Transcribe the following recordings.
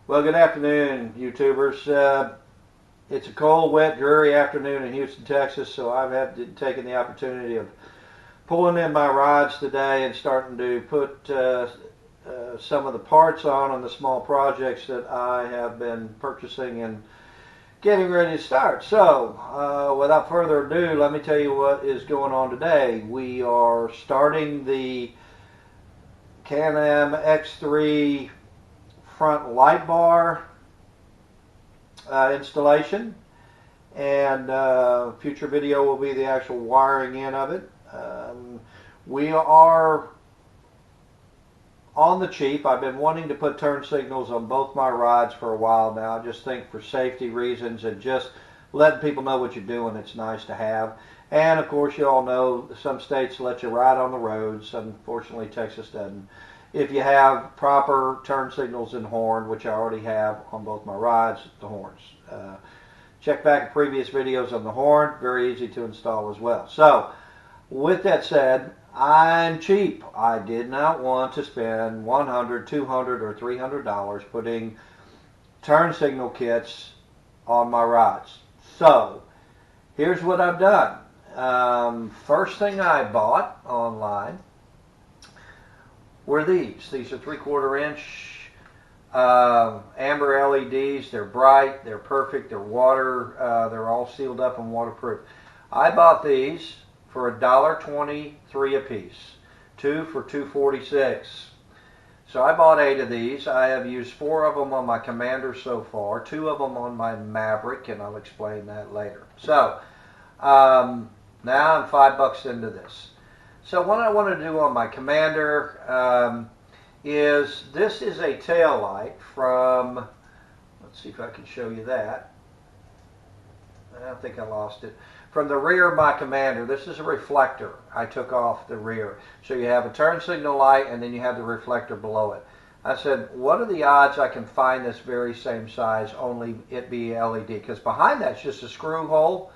Well, good afternoon, YouTubers. It's a cold, wet, dreary afternoon in Houston, Texas, so I've taken the opportunity of pulling in my rods today and starting to put some of the parts on the small projects that I have been purchasing and getting ready to start. So, without further ado, let me tell you what is going on today. We are starting the Can-Am X3 front light bar installation, and future video will be the actual wiring in of it. We are on the cheap. I've been wanting to put turn signals on both my rods for a while now. I just think for safety reasons and just letting people know what you're doing, it's nice to have. And of course, you all know some states let you ride on the roads. Unfortunately, Texas doesn't. If you have proper turn signals and horn, which I already have on both my rods, the horns. Check back at previous videos on the horn. Very easy to install as well. So, with that said, I'm cheap. I did not want to spend $100, $200, or $300 putting turn signal kits on my rods. So, here's what I've done. First thing I bought online were these. These are 3/4 inch amber LEDs. They're bright, they're perfect, they're water, they're all sealed up and waterproof. I bought these for $1.23 a piece, 2 for $2.46. So I bought 8 of these. I have used 4 of them on my Commander so far, 2 of them on my Maverick, and I'll explain that later. So now I'm $5 into this. So what I want to do on my Commander is, this is a tail light from, let's see if I can show you that. I think I lost it. From the rear of my Commander, this is a reflector I took off the rear. So you have a turn signal light and then you have the reflector below it. I said, what are the odds I can find this very same size, only it be LED? Because behind that's just a screw hole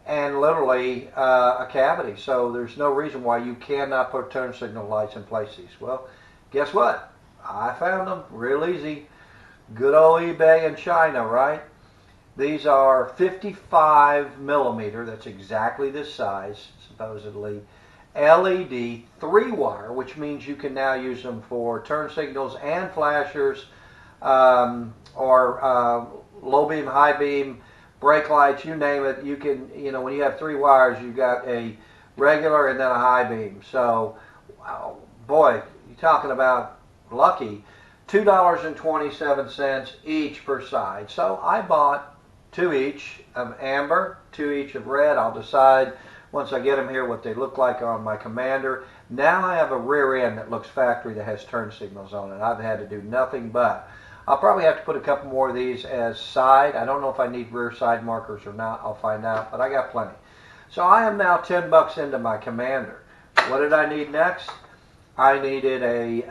and literally a cavity. So there's no reason why you cannot put turn signal lights in place these. Well, guess what? I found them real easy. Good old eBay in China, right? These are 55 millimeter, that's exactly this size, supposedly, LED 3-wire, which means you can now use them for turn signals and flashers, or low beam, high beam, brake lights, you name it. You can, when you have 3 wires, you've got a regular and then a high beam. So, wow, boy, you're talking about lucky. $2.27 each per side. So I bought 2 each of amber, 2 each of red. I'll decide once I get them here what they look like on my Commander. Now I have a rear end that looks factory that has turn signals on it. I've had to do nothing but. I'll probably have to put a couple more of these as side. I don't know if I need rear side markers or not. I'll find out, but I got plenty. So I am now $10 into my Commander. What did I need next? I needed a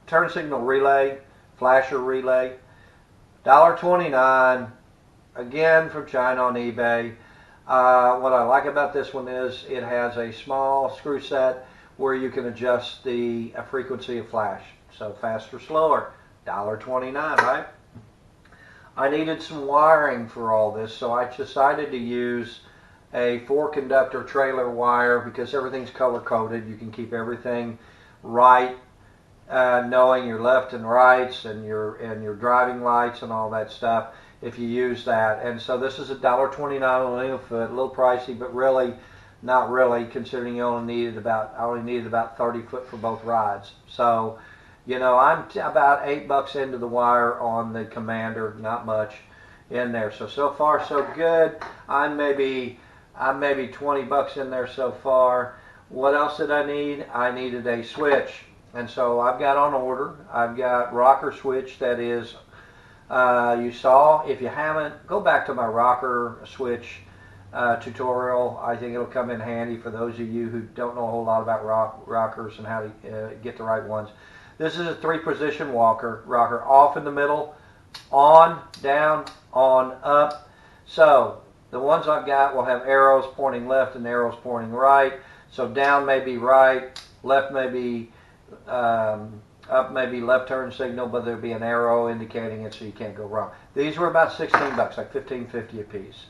turn signal relay, flasher relay, $1.29, again from China on eBay. What I like about this one is it has a small screw set where you can adjust the frequency of flash. So faster, slower, $1.29, right? I needed some wiring for all this, so I decided to use a 4-conductor trailer wire because everything's color-coded. You can keep everything right, knowing your left and rights and your driving lights and all that stuff if you use that. And so this is $1.29 a linear foot, a little pricey, but really not really, considering I only needed about 30 foot for both rods. So, I'm about $8 into the wire on the Commander, not much in there. So far so good. I'm maybe $20 in there so far. What else did I need? I needed a switch. And so I've got on order, I've got rocker switch that is, you saw. If you haven't, go back to my rocker switch tutorial. I think it'll come in handy for those of you who don't know a whole lot about rockers and how to get the right ones. This is a 3-position rocker, off in the middle, on, down, on, up. So the ones I've got will have arrows pointing left and arrows pointing right. So down may be right, left may be up maybe left turn signal, but there'd be an arrow indicating it so you can't go wrong. These were about 16 bucks, like $15.50 a piece.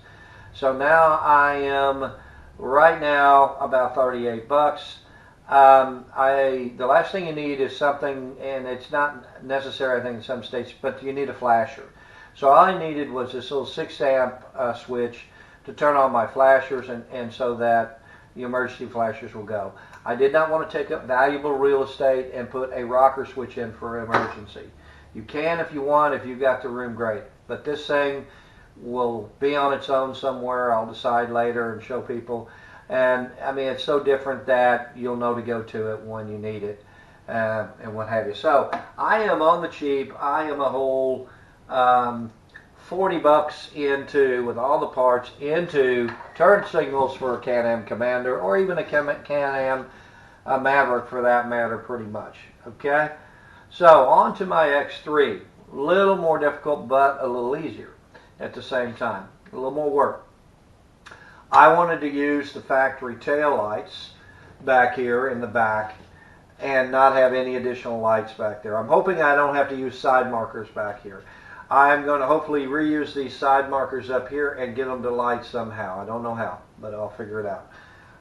So now I am right now about 38 bucks. The last thing you need is something, and it's not necessary I think in some states, but you need a flasher. So all I needed was this little 6 amp switch to turn on my flashers, and so that the emergency flashers will go. I did not want to take up valuable real estate and put a rocker switch in for emergency. You can if you want, if you've got the room, great. But this thing will be on its own somewhere. I'll decide later and show people. And I mean, it's so different that you'll know to go to it when you need it, and what have you. So I am on the cheap. I am a whole 40 bucks into, with all the parts, into turn signals for a Can-Am Commander, or even a Can-Am Maverick for that matter, pretty much. Okay? So on to my X3. A little more difficult, but a little easier at the same time. A little more work. I wanted to use the factory tail lights back here in the back and not have any additional lights back there. I'm hoping I don't have to use side markers back here. I'm going to hopefully reuse these side markers up here and get them to light somehow. I don't know how, but I'll figure it out.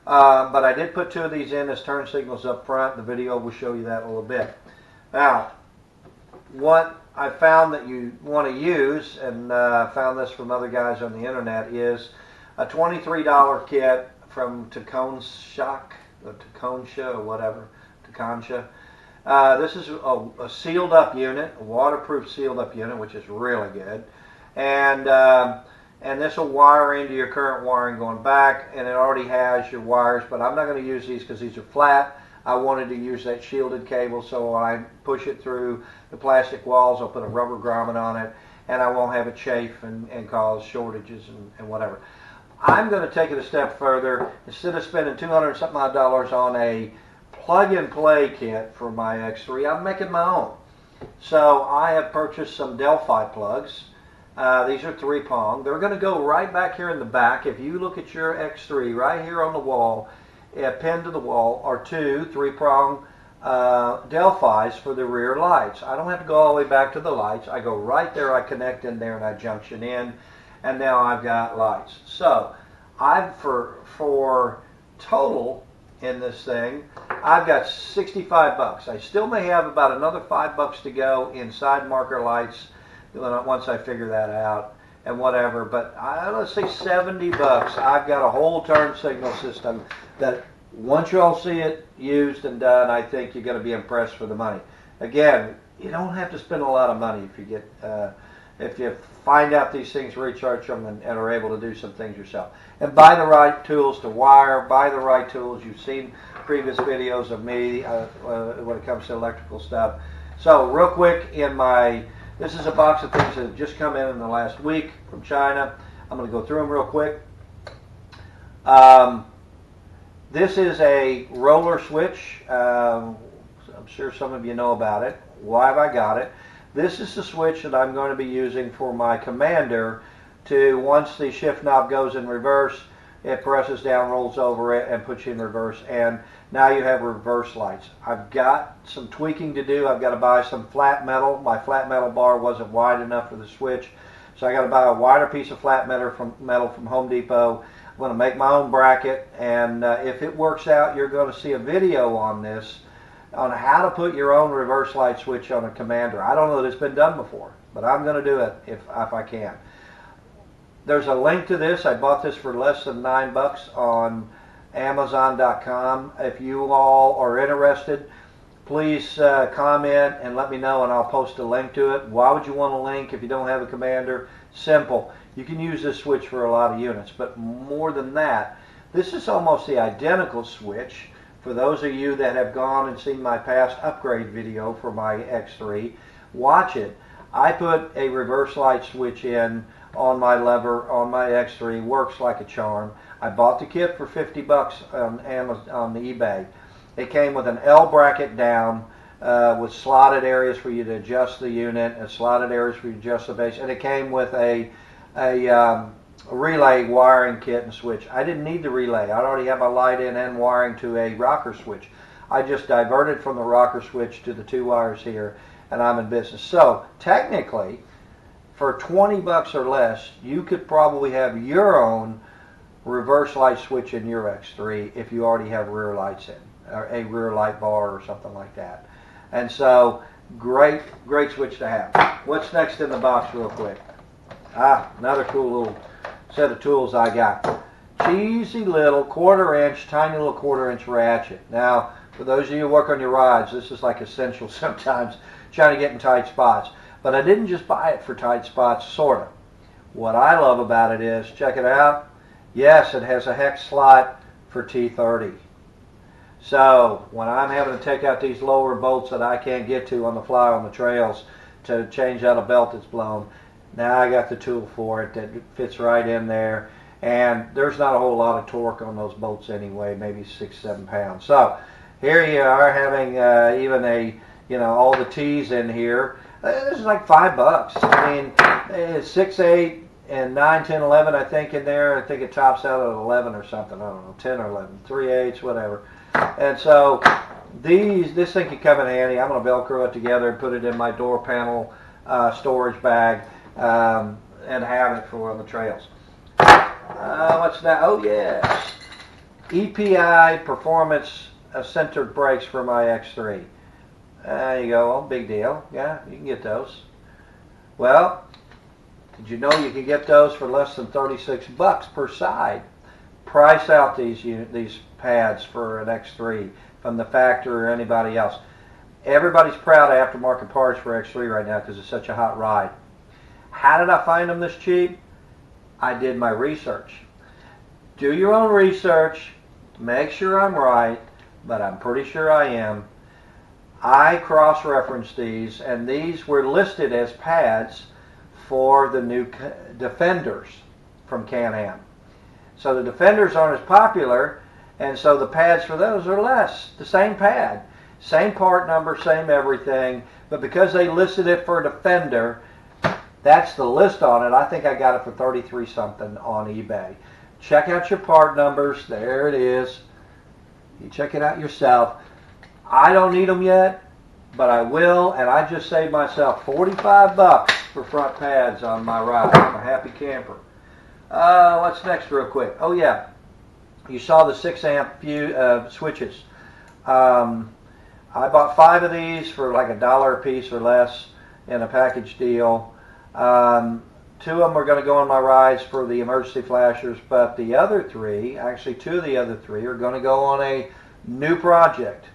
But I did put 2 of these in as turn signals up front. The video will show you that in a little bit. Now, what I found that you want to use, and found this from other guys on the internet, is a $23 kit from Takonshak, or Takonsha, or whatever, Takonsha. This is a sealed up unit, a waterproof sealed up unit, which is really good. And this will wire into your current wiring going back, and it already has your wires, but I'm not going to use these because these are flat. I wanted to use that shielded cable, so when I push it through the plastic walls, I'll put a rubber grommet on it, and I won't have it chafe and cause shortages and whatever. I'm going to take it a step further. Instead of spending $200-something on a plug-and-play kit for my X3, I'm making my own. So I have purchased some Delphi plugs. These are 3-prong. They're going to go right back here in the back. If you look at your X3, right here on the wall, pinned to the wall, are 2 3-prong Delphis for the rear lights. I don't have to go all the way back to the lights. I go right there, I connect in there, and I junction in, and now I've got lights. So I've for total in this thing, I've got 65 bucks. I still may have about another 5 bucks to go in side marker lights once I figure that out and whatever, but let's say 70 bucks. I've got a whole turn signal system that once you all see it used and done, I think you're going to be impressed for the money. Again, you don't have to spend a lot of money if you get if you find out these things, recharge them, and are able to do some things yourself. And buy the right tools to wire, buy the right tools. You've seen previous videos of me when it comes to electrical stuff. So real quick, this is a box of things that have just come in the last week from China. I'm going to go through them real quick. This is a roller switch. I'm sure some of you know about it. Why have I got it? This is the switch that I'm going to be using for my Commander to, once the shift knob goes in reverse, it presses down, rolls over it, and puts you in reverse. And now you have reverse lights. I've got some tweaking to do. I've got to buy some flat metal. My flat metal bar wasn't wide enough for the switch, so I got to buy a wider piece of flat metal from Home Depot. I'm going to make my own bracket, and if it works out, you're going to see a video on this, on how to put your own reverse light switch on a Commander. I don't know that it's been done before, but I'm going to do it if I can. There's a link to this. I bought this for less than $9 on Amazon.com. If you all are interested, please comment and let me know, and I'll post a link to it. Why would you want a link if you don't have a Commander? Simple. You can use this switch for a lot of units, but more than that, this is almost the identical switch. For those of you that have gone and seen my past upgrade video for my X3, watch it. I put a reverse light switch in on my lever on my X3. Works like a charm. I bought the kit for 50 bucks on Amazon, on the eBay. It came with an L bracket down with slotted areas for you to adjust the unit and slotted areas for you to adjust the base, and it came with a relay wiring kit and switch. I didn't need the relay. I already have my light in and wiring to a rocker switch. I just diverted from the rocker switch to the 2 wires here, and I'm in business. So technically, for 20 bucks or less, you could probably have your own reverse light switch in your X3 if you already have rear lights in, or a rear light bar or something like that. And so, great switch to have. What's next in the box real quick? Another cool little set of tools I got. Cheesy little 1/4 inch, tiny little 1/4 inch ratchet. Now, for those of you who work on your rides, this is like essential sometimes, trying to get in tight spots. But I didn't just buy it for tight spots, sort of. What I love about it is, check it out. Yes, it has a hex slot for T30. So when I'm having to take out these lower bolts that I can't get to on the fly on the trails to change out a belt that's blown, now I got the tool for it that fits right in there. And there's not a whole lot of torque on those bolts anyway, maybe 6-7 pounds. So here you are having even all the T's in here. This is like $5. I mean, it's 6, 8, and 9, 10, 11, I think, in there. I think it tops out at 11 or something. I don't know, 10 or 11, 3/8, whatever. And so this thing can come in handy. I'm going to Velcro it together and put it in my door panel storage bag and have it for on the trails. What's that? Oh, yes. EPI Performance Centered Brakes for my X3. There you go. Big deal. Yeah, you can get those. Well, did you know you can get those for less than 36 bucks per side? Price out these pads for an X3 from the factory or anybody else. Everybody's proud of aftermarket parts for X3 right now because it's such a hot ride. How did I find them this cheap? I did my research. Do your own research. Make sure I'm right, but I'm pretty sure I am. I cross-referenced these, and these were listed as pads for the new Defenders from Can-Am. So the Defenders aren't as popular, and so the pads for those are less. The same pad, same part number, same everything, but because they listed it for Defender, that's the list on it. I think I got it for 33 something on eBay. Check out your part numbers. There it is. You check it out yourself. I don't need them yet, but I will, and I just saved myself 45 bucks for front pads on my ride. I'm a happy camper. What's next real quick? Oh yeah, you saw the 6 amp switches. I bought 5 of these for like $1 a piece or less in a package deal. 2 of them are going to go on my rides for the emergency flashers, but the other 3, actually 2 of the other 3, are going to go on a new project.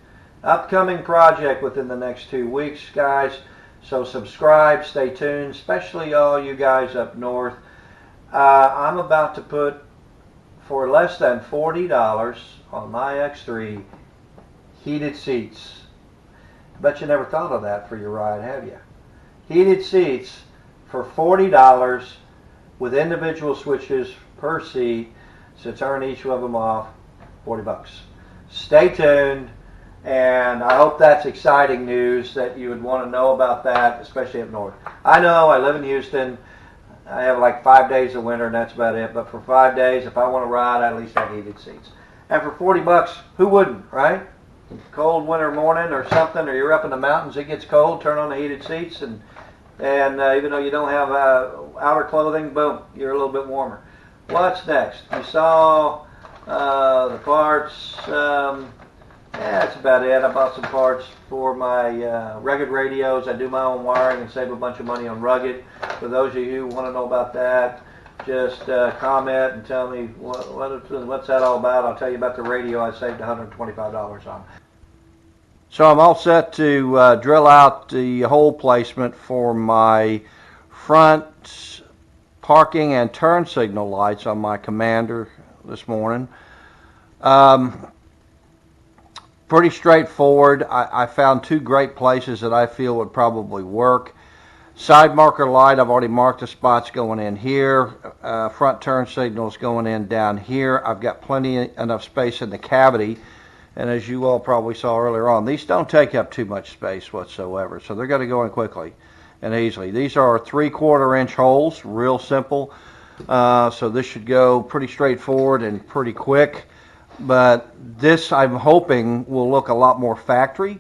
Upcoming project within the next 2 weeks, guys. So subscribe, stay tuned, especially all you guys up north. I'm about to put, for less than $40 on my X3, heated seats. I bet you never thought of that for your ride, have you? Heated seats for $40 with individual switches per seat. So turn each of them off, 40 bucks. Stay tuned. And I hope that's exciting news that you would want to know about that, especially up north. I know I live in Houston. I have like 5 days of winter and that's about it. But for 5 days, if I want to ride, I at least have heated seats. And for 40 bucks, who wouldn't, right? Cold winter morning or something, or you're up in the mountains, it gets cold, turn on the heated seats, and even though you don't have outer clothing, boom, you're a little bit warmer. What's next? You saw the parts. Yeah, that's about it. I bought some parts for my Rugged radios. I do my own wiring and save a bunch of money on Rugged. For those of you who want to know about that, just comment and tell me what's that all about. I'll tell you about the radio I saved $125 on. So I'm all set to drill out the hole placement for my front parking and turn signal lights on my Commander this morning. Pretty straightforward. I found 2 great places that I feel would probably work. Side marker light, I've already marked the spots going in here. Front turn signals going in down here. I've got enough space in the cavity. And as you all probably saw earlier on, these don't take up too much space whatsoever. So they're going to go in quickly and easily. These are 3/4 inch holes, real simple. So this should go pretty straightforward and pretty quick. But this, I'm hoping, will look a lot more factory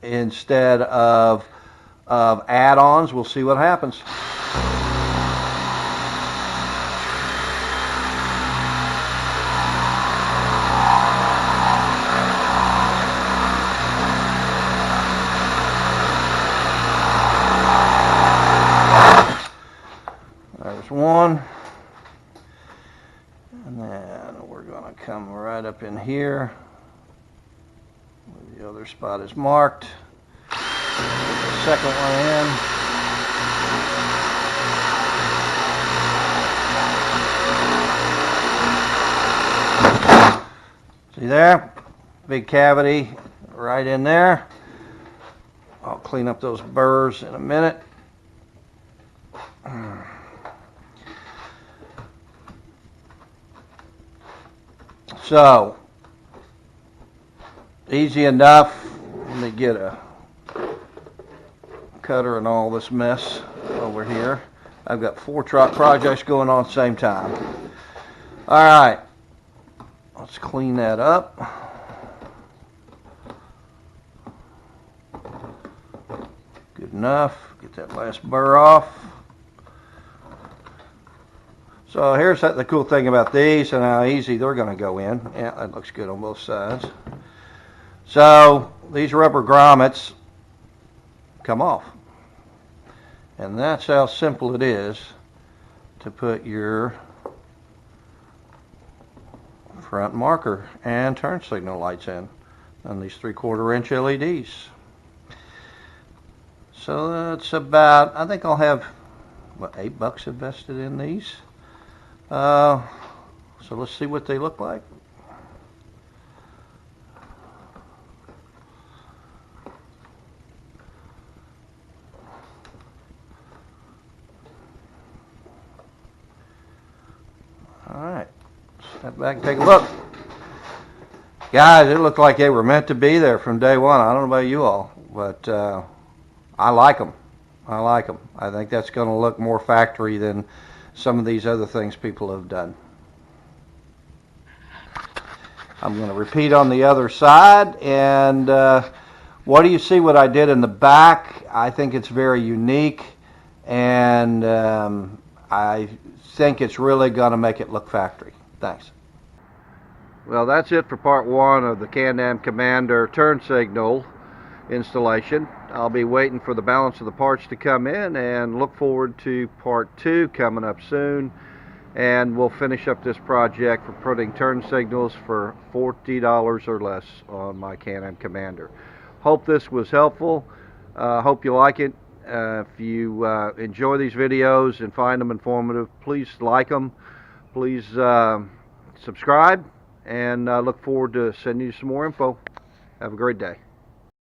instead of add-ons. We'll see what happens. There's one. And then we're going to come right up in here. The other spot is marked. Put the second one in. See there? Big cavity right in there. I'll clean up those burrs in a minute. So, easy enough. Let me get a cutter and all this mess over here. I've got 4 truck projects going on at the same time. Alright, let's clean that up. Good enough. Get that last burr off. So here's the cool thing about these and how easy they're going to go in. Yeah, that looks good on both sides. So these rubber grommets come off. And that's how simple it is to put your front marker and turn signal lights in on these 3/4 inch LEDs. So that's about, I think I'll have, what, $8 invested in these. So let's see what they look like. Alright, step back and take a look. Guys, it looked like they were meant to be there from day one. I don't know about you all, but I like them. I like them. I think that's going to look more factory than some of these other things people have done. I'm going to repeat on the other side. And what do you see what I did in the back? I think it's very unique, and I think it's really going to make it look factory. Thanks. Well, that's it for part 1 of the Can-Am Commander turn signal installation. I'll be waiting for the balance of the parts to come in and look forward to part 2 coming up soon, and we'll finish up this project for putting turn signals for $40 or less on my Can-Am Commander. Hope this was helpful. Hope you like it. If you enjoy these videos and find them informative, please like them. Please subscribe, and I look forward to sending you some more info. Have a great day.